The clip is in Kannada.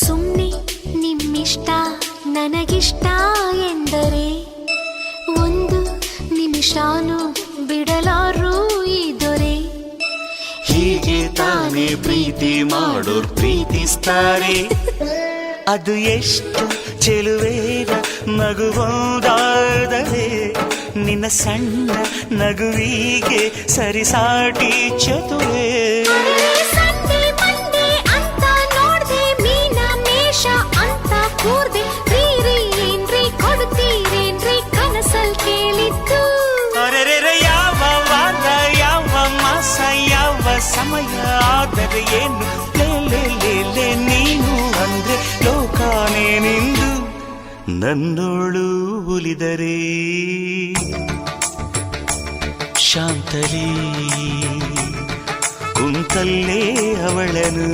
ಸುಮ್ಮನೆ ನಿಮ್ಮಿಷ್ಟ ನನಗಿಷ್ಟ ಎಂದರೆ ಒಂದು ನಿಮಿಷಾನು ಬಿಡಲಾರು ಈ ದೊರೆ. ಹೀಗೆ ತಾನೇ ಪ್ರೀತಿ ಮಾಡೋರ್ ಪ್ರೀತಿಸ್ತಾರೆ. ಅದು ಎಷ್ಟು ಚೆಲುವೇಗ ನಗುವುದಾದರೆ ನಿನ್ನ ಸಣ್ಣ ನಗುವಿಗೆ ಸರಿಸಾಟಿ ಚತುರೇ. ಸಂಡೆ ಮಂಡೆ ಅಂತ ನೋಡ್ದೆ ಮೀನ ಮೇಷ ಅಂತ ಕೂರ್ದೆ ರೀ ಏನ್ರಿ ಕೊಡ್ತೀರೇನ್ರಿ ಕನಸಲ್ ಕೇಳಿದ್ದು. ಅರೆರೆ ಯಾವ ವಾರ ಯಾವ ಮಾಸ ಯಾವ ಸಮಯ ಆದರೆ ಏನು ಲೇ ನೀನು ಅಂದ್ರೆ ಲೋಕಾನೇ ನಿಂದು ನನ್ನೋಳು ಉಲಿದರೆ ಶಾಂತಲೇ ಕುಂತಲ್ಲೇ ಅವಳನು